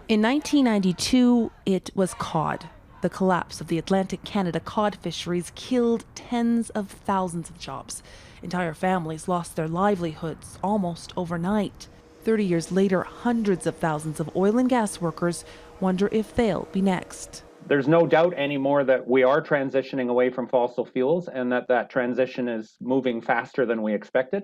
In 1992, it was cod. The collapse of the Atlantic Canada cod fisheries killed tens of thousands of jobs. Entire families lost their livelihoods almost overnight. 30 years later, hundreds of thousands of oil and gas workers wonder if they'll be next. There's no doubt anymore that we are transitioning away from fossil fuels and that transition is moving faster than we expected.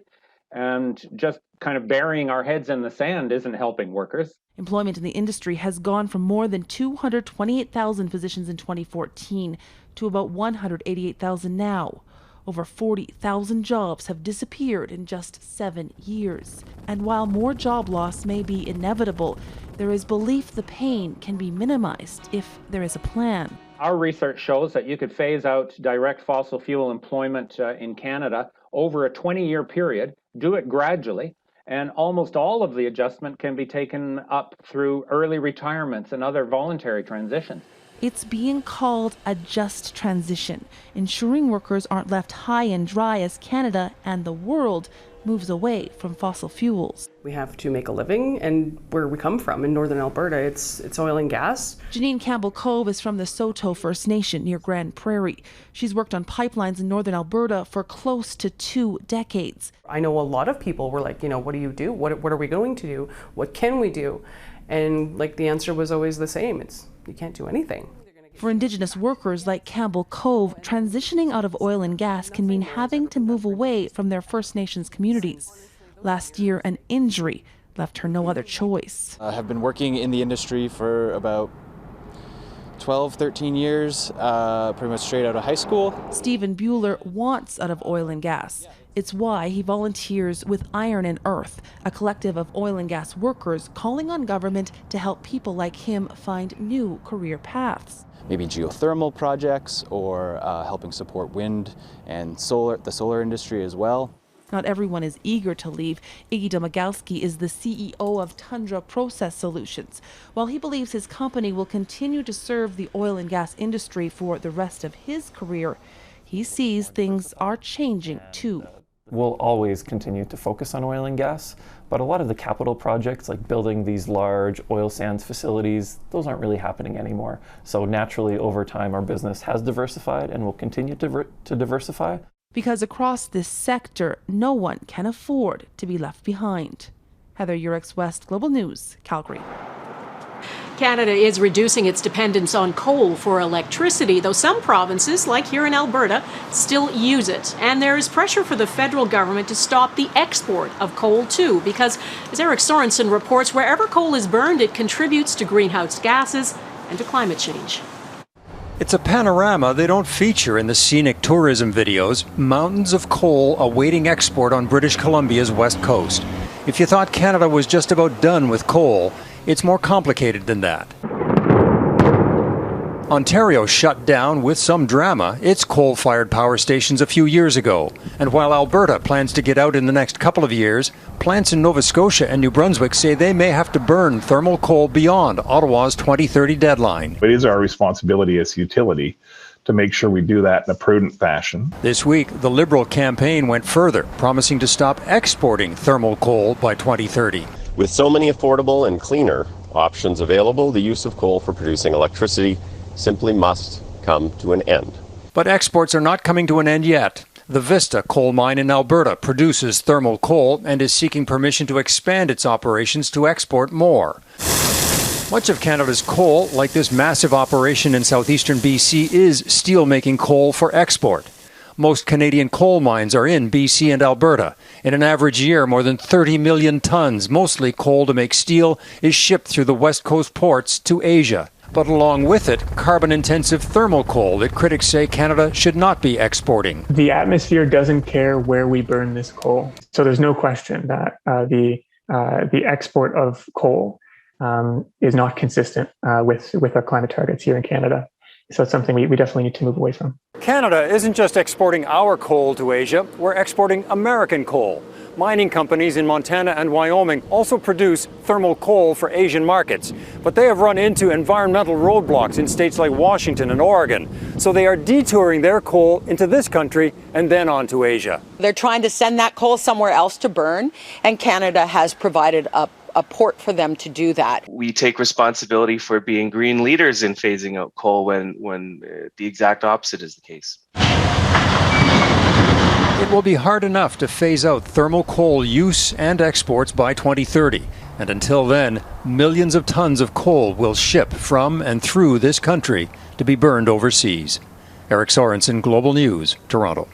And just kind of burying our heads in the sand isn't helping workers. Employment in the industry has gone from more than 228,000 positions in 2014 to about 188,000 now. Over 40,000 jobs have disappeared in just 7 years. And while more job loss may be inevitable, there is belief the pain can be minimized if there is a plan. Our research shows that you could phase out direct fossil fuel employment in Canada over a 20-year period, do it gradually, and almost all of the adjustment can be taken up through early retirements and other voluntary transitions. It's being called a just transition, ensuring workers aren't left high and dry as Canada and the world moves away from fossil fuels. We have to make a living, and where we come from in northern Alberta, it's oil and gas. Janine Campbell-Cove is from the Saulteaux First Nation near Grand Prairie. She's worked on pipelines in northern Alberta for close to 2 decades. I know a lot of people were like, what do you do? What are we going to do? What can we do? And the answer was always the same. You can't do anything. For Indigenous workers like Campbell Cove, transitioning out of oil and gas can mean having to move away from their First Nations communities. Last year, an injury left her no other choice. I have been working in the industry for about 12, 13 years, pretty much straight out of high school. Stephen Bueller wants out of oil and gas. It's why he volunteers with Iron and Earth, a collective of oil and gas workers calling on government to help people like him find new career paths. Maybe geothermal projects or helping support wind and the solar industry as well. Not everyone is eager to leave. Iggy Domagowski is the CEO of Tundra Process Solutions. While he believes his company will continue to serve the oil and gas industry for the rest of his career, he sees things are changing too. We'll always continue to focus on oil and gas, but a lot of the capital projects like building these large oil sands facilities, those aren't really happening anymore. So naturally, over time, our business has diversified and will continue to diversify. Because across this sector, no one can afford to be left behind. Heather Yourex-West, Global News, Calgary. Canada is reducing its dependence on coal for electricity, though some provinces, like here in Alberta, still use it. And there is pressure for the federal government to stop the export of coal, too, because, as Eric Sorensen reports, wherever coal is burned, it contributes to greenhouse gases and to climate change. It's a panorama they don't feature in the scenic tourism videos. Mountains of coal awaiting export on British Columbia's west coast. If you thought Canada was just about done with coal, it's more complicated than that. Ontario shut down, with some drama, its coal-fired power stations a few years ago. And while Alberta plans to get out in the next couple of years, plants in Nova Scotia and New Brunswick say they may have to burn thermal coal beyond Ottawa's 2030 deadline. It is our responsibility as a utility to make sure we do that in a prudent fashion. This week, the Liberal campaign went further, promising to stop exporting thermal coal by 2030. With so many affordable and cleaner options available, the use of coal for producing electricity simply must come to an end. But exports are not coming to an end yet. The Vista coal mine in Alberta produces thermal coal and is seeking permission to expand its operations to export more. Much of Canada's coal, like this massive operation in southeastern BC, is steel-making coal for export. Most Canadian coal mines are in BC and Alberta. In an average year, more than 30 million tons, mostly coal to make steel, is shipped through the West Coast ports to Asia. But along with it, carbon-intensive thermal coal that critics say Canada should not be exporting. The atmosphere doesn't care where we burn this coal. So there's no question that the export of coal is not consistent with our climate targets here in Canada. So it's something we definitely need to move away from. Canada isn't just exporting our coal to Asia, we're exporting American coal. Mining companies in Montana and Wyoming also produce thermal coal for Asian markets, but they have run into environmental roadblocks in states like Washington and Oregon. So they are detouring their coal into this country and then on to Asia. They're trying to send that coal somewhere else to burn, and Canada has provided a a port for them to do that. We take responsibility for being green leaders in phasing out coal when the exact opposite is the case. It will be hard enough to phase out thermal coal use and exports by 2030. And until then, millions of tons of coal will ship from and through this country to be burned overseas. Eric Sorensen, Global News, Toronto.